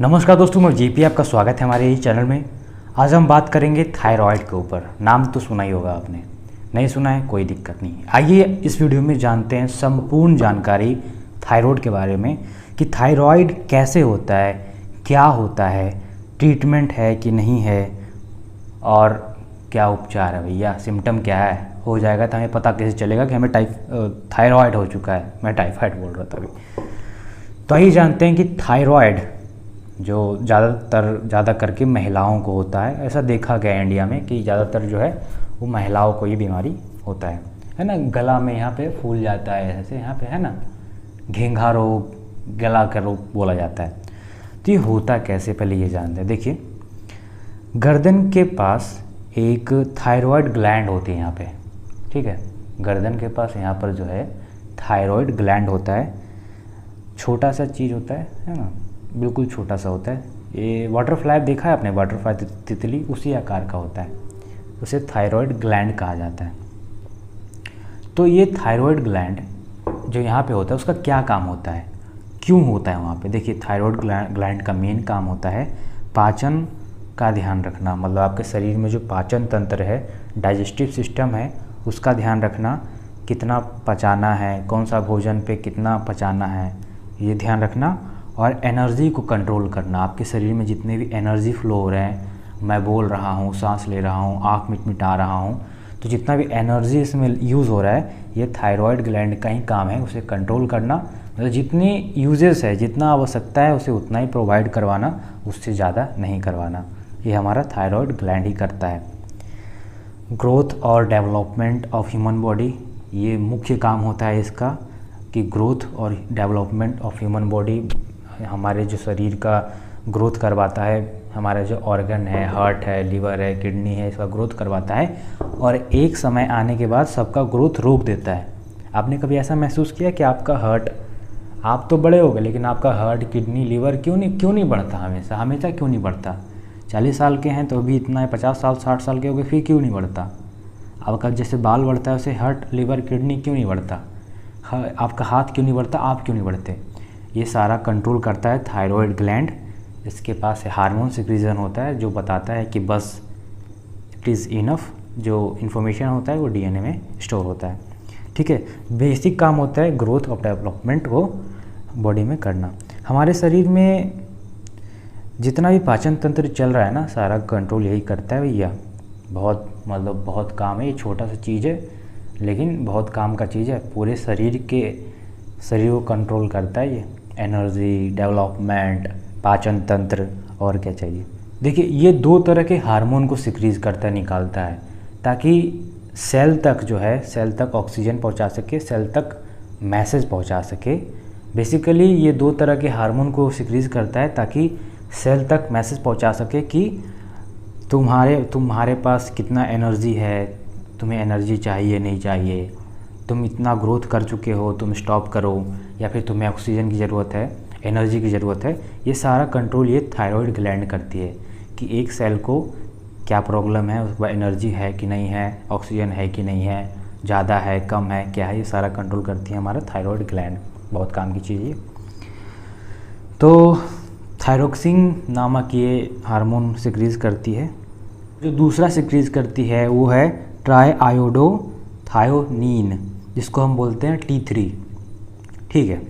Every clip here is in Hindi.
नमस्कार दोस्तों, मैं जीपी, आपका स्वागत है हमारे इस चैनल में। आज हम बात करेंगे थायराइड के ऊपर। नाम तो सुना ही होगा आपने, नहीं सुना है कोई दिक्कत नहीं। आइए इस वीडियो में जानते हैं संपूर्ण जानकारी थायराइड के बारे में कि थायराइड कैसे होता है, क्या होता है, ट्रीटमेंट है कि नहीं है और क्या उपचार है। भैया सिम्टम क्या है हो जाएगा तो हमें पता कैसे चलेगा कि हमें थायराइड हो चुका है। मैं टाइफाइड बोल रहा था अभी। तो आइए जानते हैं कि थायराइड जो ज़्यादा करके महिलाओं को होता है। ऐसा देखा गया इंडिया में कि ज़्यादातर जो है वो महिलाओं को ये बीमारी होता है ना। गला में यहाँ पे फूल जाता है, ऐसे यहाँ पे है ना, घेंघा रोग, गला का रोग बोला जाता है। तो ये होता कैसे, पहले ये जानते हैं। देखिए, गर्दन के पास एक थायराइड ग्लैंड होती है यहाँ पे, ठीक है। गर्दन के पास यहाँ पर जो है थायराइड ग्लैंड होता है। छोटा सा चीज़ होता है ना, बिल्कुल छोटा सा होता है। ये वाटरफ्लाई देखा है आपने, वाटरफ्लाई तितली, उसी आकार का होता है। उसे थायराइड ग्लैंड कहा जाता है। तो ये थायराइड ग्लैंड जो यहाँ पे होता है उसका क्या काम होता है, क्यों होता है वहाँ पे। देखिए, थायराइड ग्लैंड का मेन काम होता है पाचन का ध्यान रखना। मतलब आपके शरीर में जो पाचन तंत्र है, डाइजेस्टिव सिस्टम है, उसका ध्यान रखना। कितना पचाना है, कौन सा भोजन पे कितना पचाना है, ये ध्यान रखना। और एनर्जी को कंट्रोल करना। आपके शरीर में जितने भी एनर्जी फ्लो हो रहे हैं, मैं बोल रहा हूँ, सांस ले रहा हूँ, आँख मिटमिटा रहा हूँ, तो जितना भी एनर्जी इसमें यूज़ हो रहा है, ये थायराइड ग्लैंड का ही काम है, उसे कंट्रोल करना। मतलब जितनी यूजेस है, जितना आवश्यकता है उसे उतना ही प्रोवाइड करवाना, उससे ज़्यादा नहीं करवाना। ये हमारा थायराइड ग्लैंड ही करता है। ग्रोथ और डेवलपमेंट ऑफ ह्यूमन बॉडी, ये मुख्य काम होता है इसका, कि ग्रोथ और डेवलपमेंट ऑफ ह्यूमन बॉडी हमारे जो शरीर का ग्रोथ करवाता है। हमारा जो ऑर्गन है, हार्ट है, लीवर है, किडनी है, इसका ग्रोथ करवाता है। और एक समय आने के बाद सबका ग्रोथ रोक देता है। आपने कभी ऐसा महसूस किया कि आपका हार्ट, आप तो बड़े हो गए लेकिन आपका हार्ट, किडनी, लीवर क्यों नहीं बढ़ता, हमेशा क्यों नहीं बढ़ता। 40 साल के हैं तो अभी इतना है, 50 साल 60 साल के हो गए फिर क्यों नहीं बढ़ता। आपका जैसे बाल बढ़ता है वैसे हार्ट, लीवर, किडनी क्यों नहीं बढ़ता। आपका हाथ क्यों नहीं बढ़ता, आप क्यों नहीं बढ़ते। ये सारा कंट्रोल करता है थायराइड ग्लैंड। इसके पास हार्मोन सिक्रीजन होता है जो बताता है कि बस इट इज़ इनफ। जो इन्फॉर्मेशन होता है वो डीएनए में स्टोर होता है, ठीक है। बेसिक काम होता है ग्रोथ और डेवलपमेंट को बॉडी में करना। हमारे शरीर में जितना भी पाचन तंत्र चल रहा है ना, सारा कंट्रोल यही करता है भैया। बहुत काम है। ये छोटा सा चीज़ है लेकिन बहुत काम का चीज़ है। पूरे शरीर को कंट्रोल करता है ये। एनर्जी, डेवलपमेंट, पाचन तंत्र, और क्या चाहिए। देखिए, ये 2 तरह के हार्मोन को सिक्रीज करता निकालता है ताकि सेल तक ऑक्सीजन पहुंचा सके, सेल तक मैसेज पहुंचा सके। बेसिकली ये 2 तरह के हार्मोन को सिक्रीज करता है ताकि सेल तक मैसेज पहुंचा सके कि तुम्हारे पास कितना एनर्जी है, तुम्हें एनर्जी चाहिए नहीं चाहिए, तुम इतना ग्रोथ कर चुके हो, तुम स्टॉप करो, या फिर तुम्हें ऑक्सीजन की ज़रूरत है, एनर्जी की ज़रूरत है। ये सारा कंट्रोल ये थायराइड ग्लैंड करती है कि एक सेल को क्या प्रॉब्लम है, उसके बाद एनर्जी है कि नहीं है, ऑक्सीजन है कि नहीं है, ज़्यादा है कम है क्या है, ये सारा कंट्रोल करती है हमारा थायराइड ग्लैंड। बहुत काम की चीज़ है। तो थायरोक्सिन नामक ये हार्मोन सिक्रीज करती है। जो दूसरा सिक्रीज करती है वो है ट्राईआयोडोथायोनीन, जिसको हम बोलते हैं T3, ठीक है।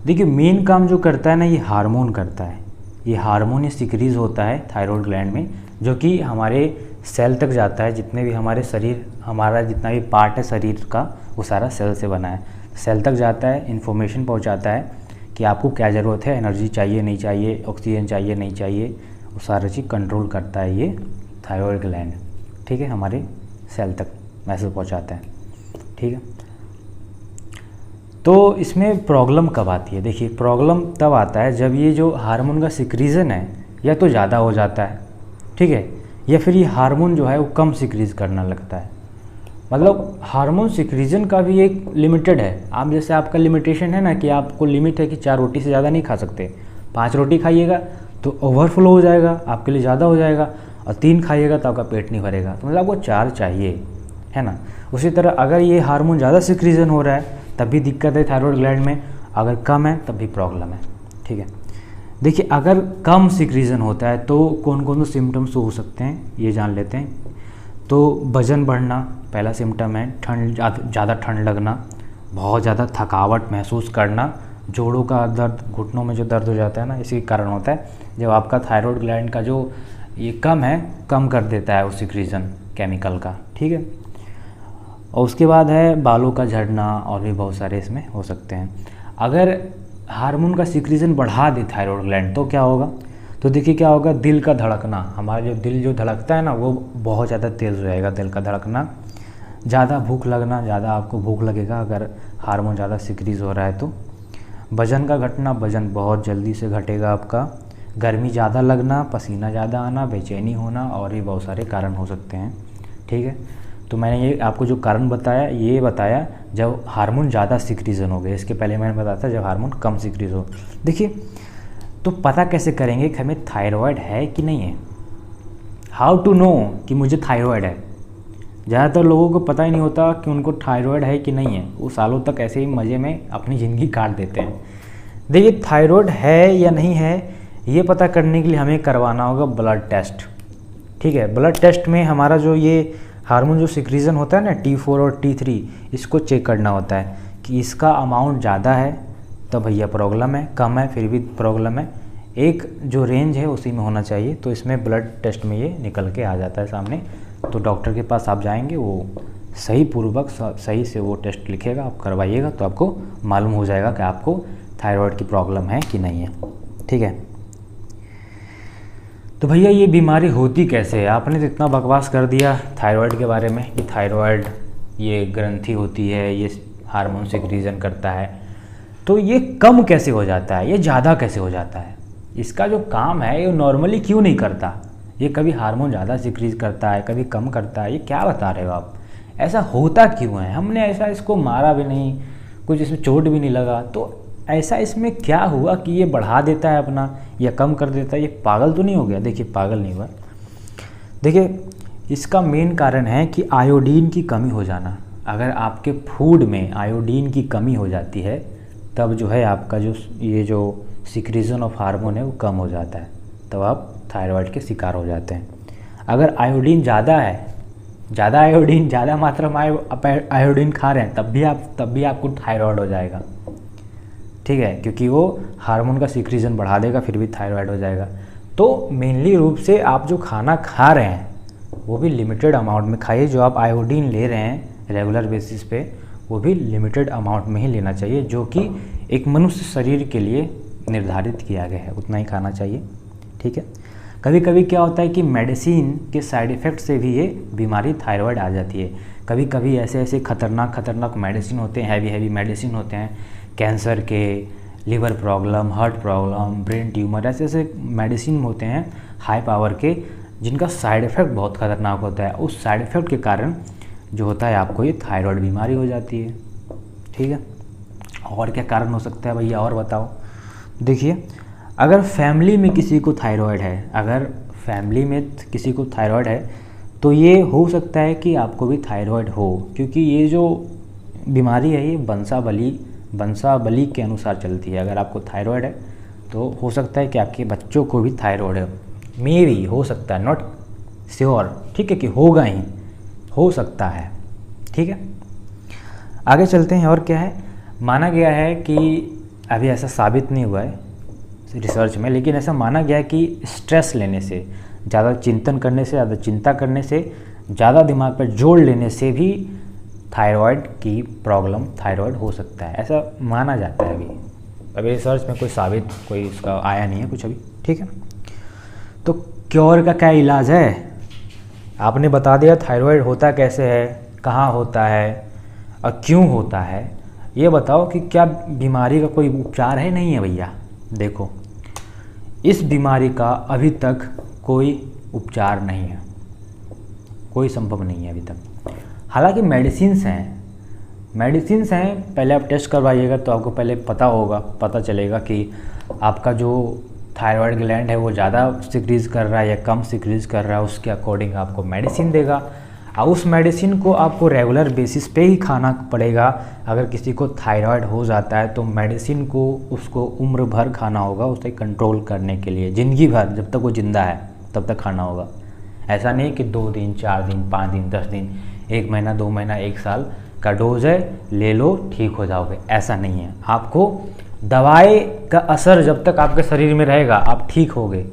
देखिए, मेन काम जो करता है ना, ये हार्मोन करता है। ये हार्मोन ये सिक्रीज होता है थायराइड ग्लैंड में, जो कि हमारे सेल तक जाता है। जितने भी हमारा जितना भी पार्ट है शरीर का, वो सारा सेल से बना है। सेल तक जाता है, इन्फॉर्मेशन पहुंचाता है कि आपको क्या ज़रूरत है, एनर्जी चाहिए नहीं चाहिए, ऑक्सीजन चाहिए नहीं चाहिए, वो सारा चीज़ कंट्रोल करता है ये थायराइड ग्लैंड, ठीक है। हमारे सेल तक मैसेज पहुंचाता है, ठीक है। तो इसमें प्रॉब्लम कब आती है। देखिए, प्रॉब्लम तब आता है जब ये जो हार्मोन का सिक्रीजन है या तो ज़्यादा हो जाता है, ठीक है, या फिर ये हार्मोन जो है वो कम सिक्रीज करना लगता है। मतलब हार्मोन सिक्रीजन का भी एक लिमिटेड है। आप जैसे आपका लिमिटेशन है ना, कि आपको लिमिट है कि 4 रोटी से ज़्यादा नहीं खा सकते। 5 रोटी खाइएगा तो ओवरफ्लो हो जाएगा, आपके लिए ज़्यादा हो जाएगा, और 3 खाइएगा तो आपका पेट नहीं भरेगा। तो मतलब आपको 4 चाहिए, है ना। उसी तरह अगर ये हार्मोन ज़्यादा सिक्रीजन हो रहा है तब भी दिक्कत है थायराइड ग्लैंड में, अगर कम है तब भी प्रॉब्लम है, ठीक है। देखिए अगर कम सिक्रीजन होता है तो कौन कौन से सिम्टम्स हो सकते हैं ये जान लेते हैं। तो वजन बढ़ना पहला सिम्टम है, ठंड ज़्यादा ठंड लगना, बहुत ज़्यादा थकावट महसूस करना, जोड़ों का दर्द, घुटनों में जो दर्द हो जाता है ना, इसी कारण होता है जब आपका थायराइड ग्लैंड का जो ये कम कर देता है उस सिक्रीजन केमिकल का, ठीक है। और उसके बाद है बालों का झड़ना, और भी बहुत सारे इसमें हो सकते हैं। अगर हार्मोन का सिक्रीजन बढ़ा दे थायराइड ग्लैंड तो क्या होगा, तो देखिए क्या होगा, दिल का धड़कना, हमारा जो दिल जो धड़कता है ना वो बहुत ज़्यादा तेज़ हो जाएगा, दिल का धड़कना, ज़्यादा भूख लगना, ज़्यादा आपको भूख लगेगा अगर हार्मोन ज़्यादा सिक्रीज हो रहा है तो। वजन का घटना, वजन बहुत जल्दी से घटेगा आपका। गर्मी ज़्यादा लगना, पसीना ज़्यादा आना, बेचैनी होना, और भी बहुत सारे कारण हो सकते हैं, ठीक है। तो मैंने ये आपको जो कारण बताया ये बताया जब हार्मोन ज़्यादा सिक्रीजन हो गए, इसके पहले मैंने बताया था जब हार्मोन कम सिक्रीज हो। देखिए तो पता कैसे करेंगे कि हमें थायराइड है कि नहीं है, हाउ टू नो कि मुझे थायराइड है। ज़्यादातर लोगों को पता ही नहीं होता कि उनको थायराइड है कि नहीं है, वो सालों तक ऐसे ही मज़े में अपनी ज़िंदगी काट देते हैं। देखिए थायराइड है या नहीं है ये पता करने के लिए हमें करवाना होगा ब्लड टेस्ट, ठीक है। ब्लड टेस्ट में हमारा जो ये हार्मोन जो सिक्रीजन होता है ना T4 और T3, इसको चेक करना होता है कि इसका अमाउंट ज़्यादा है तो भैया प्रॉब्लम है, कम है फिर भी प्रॉब्लम है, एक जो रेंज है उसी में होना चाहिए। तो इसमें ब्लड टेस्ट में ये निकल के आ जाता है सामने। तो डॉक्टर के पास आप जाएंगे, वो सही पूर्वक सही से वो टेस्ट लिखेगा, आप करवाइएगा तो आपको मालूम हो जाएगा कि आपको थायराइड की प्रॉब्लम है कि नहीं है, ठीक है। तो भैया ये बीमारी होती कैसे है, आपने तो इतना बकवास कर दिया थायराइड के बारे में कि थायराइड ये ग्रंथि होती है, ये हार्मोन सिक्रीजन करता है, तो ये कम कैसे हो जाता है, ये ज़्यादा कैसे हो जाता है, इसका जो काम है ये नॉर्मली क्यों नहीं करता, ये कभी हार्मोन ज़्यादा सिक्रीज करता है कभी कम करता है, ये क्या बता रहे हो आप, ऐसा होता क्यों है, हमने ऐसा इसको मारा भी नहीं, कुछ इसमें चोट भी नहीं लगा, तो ऐसा इसमें क्या हुआ कि ये बढ़ा देता है अपना या कम कर देता है, ये पागल तो नहीं हो गया। देखिए पागल नहीं हुआ, देखिए इसका मेन कारण है कि आयोडीन की कमी हो जाना। अगर आपके फूड में आयोडीन की कमी हो जाती है तब जो है आपका जो ये जो सिक्रीजन ऑफ हार्मोन है वो कम हो जाता है, तब आप थायराइड के शिकार हो जाते हैं। अगर आयोडीन ज़्यादा है, ज़्यादा आयोडीन, ज़्यादा मात्रा में आयोडीन खा रहे हैं तब भी आपको थायराइड हो जाएगा, ठीक है, क्योंकि वो हार्मोन का सिक्रीजन बढ़ा देगा फिर भी थायराइड हो जाएगा। तो मेनली रूप से आप जो खाना खा रहे हैं वो भी लिमिटेड अमाउंट में खाइए, जो आप आयोडीन ले रहे हैं रेगुलर बेसिस पे वो भी लिमिटेड अमाउंट में ही लेना चाहिए, जो कि एक मनुष्य शरीर के लिए निर्धारित किया गया है, उतना ही खाना चाहिए, ठीक है। कभी कभी क्या होता है कि मेडिसिन के साइड इफ़ेक्ट से भी ये बीमारी थायराइड आ जाती है। कभी कभी ऐसे खतरनाक मेडिसिन होते हैं, हैवी मेडिसिन होते हैं, कैंसर के, liver problem, heart problem, brain tumour, ऐसे मेडिसिन होते हैं हाई पावर के जिनका साइड इफ़ेक्ट बहुत ख़तरनाक होता है। उस साइड इफ़ेक्ट के कारण जो होता है आपको ये थायराइड बीमारी हो जाती है, ठीक है। और क्या कारण हो सकता है भैया, और बताओ। देखिए अगर फैमिली में किसी को थायराइड है, अगर फैमिली में किसी को थायराइड है तो ये हो सकता है कि आपको भी थायराइड हो, क्योंकि ये जो बीमारी है ये वंशावली के अनुसार चलती है। अगर आपको थायराइड है तो हो सकता है कि आपके बच्चों को भी थायराइड है, मे भी हो सकता है, नॉट श्योर, ठीक है, कि होगा ही, हो सकता है, ठीक है। आगे चलते हैं। और क्या है, माना गया है कि अभी ऐसा साबित नहीं हुआ है रिसर्च में, लेकिन ऐसा माना गया है कि स्ट्रेस लेने से, ज़्यादा चिंतन करने से, ज़्यादा चिंता करने से, ज़्यादा दिमाग पर जोर लेने से भी थायराइड की प्रॉब्लम, थायराइड हो सकता है, ऐसा माना जाता है। अभी रिसर्च में कोई इसका आया नहीं है कुछ अभी, ठीक है। तो क्योर का क्या इलाज है, आपने बता दिया थायराइड होता कैसे है, कहाँ होता है और क्यों होता है, ये बताओ कि क्या बीमारी का कोई उपचार है, नहीं है भैया। देखो इस बीमारी का अभी तक कोई उपचार नहीं है, कोई संभव नहीं है अभी तक। हालांकि मेडिसिन्स हैं, पहले आप टेस्ट करवाइएगा तो आपको पहले पता चलेगा कि आपका जो थायराइड ग्लैंड है वो ज़्यादा सिक्रीज कर रहा है या कम सिक्रीज कर रहा है, उसके अकॉर्डिंग आपको मेडिसिन देगा। और उस मेडिसिन को आपको रेगुलर बेसिस पे ही खाना पड़ेगा। अगर किसी को थायराइड हो जाता है तो मेडिसिन को उसको उम्र भर खाना होगा उसे कंट्रोल करने के लिए, ज़िंदगी भर जब तक वो ज़िंदा है तब तक खाना होगा। ऐसा नहीं कि 2 दिन 4 दिन 5 दिन 10 दिन 1 महीना 2 महीना 1 साल का डोज है, ले लो ठीक हो जाओगे, ऐसा नहीं है। आपको दवाई का असर जब तक आपके शरीर में रहेगा आप ठीक होगे,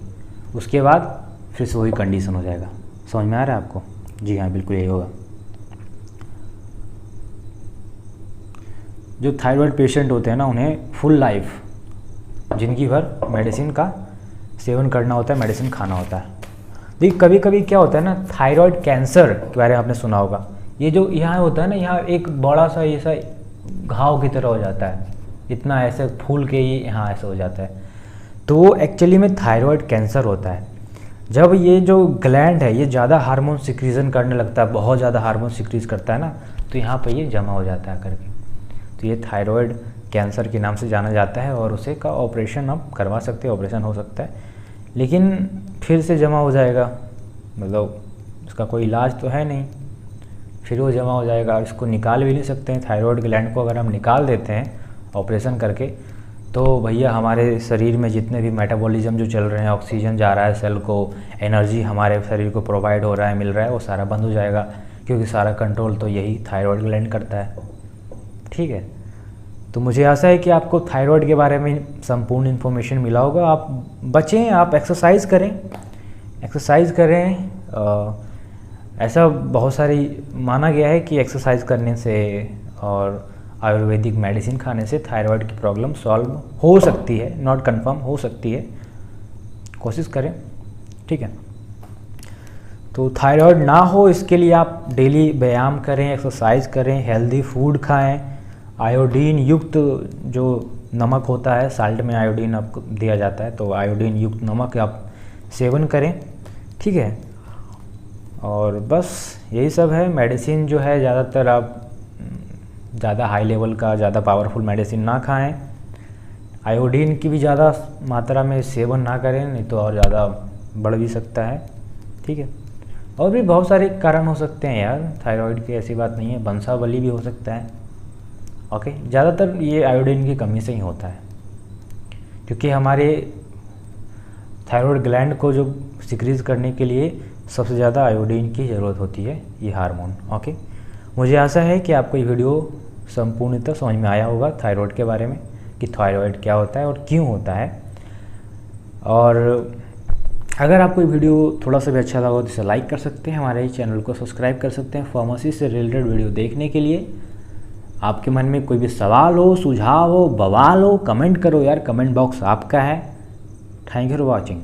उसके बाद फिर से वही कंडीशन हो जाएगा। समझ में आ रहा है आपको? जी हाँ, बिल्कुल यही होगा। जो थायराइड पेशेंट होते हैं ना, उन्हें फुल लाइफ ज़िंदगी भर मेडिसिन का सेवन करना होता है, मेडिसिन खाना होता है। देखिए कभी कभी क्या होता है ना, थायराइड कैंसर के बारे में आपने सुना होगा। ये जो यहाँ होता है ना, यहाँ एक बड़ा सा ऐसा घाव की तरह हो जाता है, इतना ऐसे फूल के ही यहाँ ऐसे हो जाता है, तो एक्चुअली में थायराइड कैंसर होता है। जब ये जो ग्लैंड है ये ज़्यादा हार्मोन सिक्रीजन करने लगता है, बहुत ज़्यादा हार्मोन सिक्रीज करता है ना, तो यहाँ पे ये जमा हो जाता है करके, तो ये थायराइड कैंसर के नाम से जाना जाता है। और उसे का ऑपरेशन आप करवा सकते हैं, ऑपरेशन हो सकता है, लेकिन फिर से जमा हो जाएगा, मतलब उसका कोई इलाज तो है नहीं, फिर वो जमा हो जाएगा। इसको निकाल भी नहीं सकते हैं। थायराइड ग्लैंड को अगर हम निकाल देते हैं ऑपरेशन करके, तो भैया हमारे शरीर में जितने भी मेटाबॉलिज्म जो चल रहे हैं, ऑक्सीजन जा रहा है सेल को, एनर्जी हमारे शरीर को प्रोवाइड हो रहा है, मिल रहा है, वो सारा बंद हो जाएगा, क्योंकि सारा कंट्रोल तो यही थायराइड ग्लैंड करता है। ठीक है, तो मुझे आशा है कि आपको थायराइड के बारे में संपूर्ण इन्फॉर्मेशन मिला होगा। आप बचें, आप एक्सरसाइज करें, एक्सरसाइज करें। ऐसा बहुत सारी माना गया है कि एक्सरसाइज करने से और आयुर्वेदिक मेडिसिन खाने से थायराइड की प्रॉब्लम सॉल्व हो सकती है, नॉट कंफर्म, हो सकती है, कोशिश करें। ठीक है, तो थायराइड ना हो इसके लिए आप डेली व्यायाम करें, एक्सरसाइज करें, हेल्दी फूड खाएं, आयोडीन युक्त जो नमक होता है, साल्ट में आयोडीन आपको दिया जाता है, तो आयोडीन युक्त नमक आप सेवन करें। ठीक है, और बस यही सब है। मेडिसिन जो है ज़्यादातर आप ज़्यादा हाई लेवल का, ज़्यादा पावरफुल मेडिसिन ना खाएं, आयोडीन की भी ज़्यादा मात्रा में सेवन ना करें, नहीं तो और ज़्यादा बढ़ भी सकता है। ठीक है, और भी बहुत सारे कारण हो सकते हैं यार थायराइड की, ऐसी बात नहीं है, वंशावली भी हो सकता है। ओके, ज़्यादातर ये आयोडीन की कमी से ही होता है, क्योंकि हमारे थायराइड ग्लैंड को जो सिक्रीज करने के लिए सबसे ज़्यादा आयोडीन की ज़रूरत होती है, ये हार्मोन। ओके, मुझे आशा है कि आपको ये वीडियो संपूर्णतः समझ में आया होगा थायराइड के बारे में, कि थायराइड क्या होता है और क्यों होता है। और अगर आपको ये वीडियो थोड़ा सा भी अच्छा लगा तो इसे लाइक कर सकते हैं, हमारे चैनल को सब्सक्राइब कर सकते हैं फार्मेसी से रिलेटेड वीडियो देखने के लिए। आपके मन में कोई भी सवाल हो, सुझाव हो, बवाल हो, कमेंट करो यार, कमेंट बॉक्स आपका है। Thank you for watching.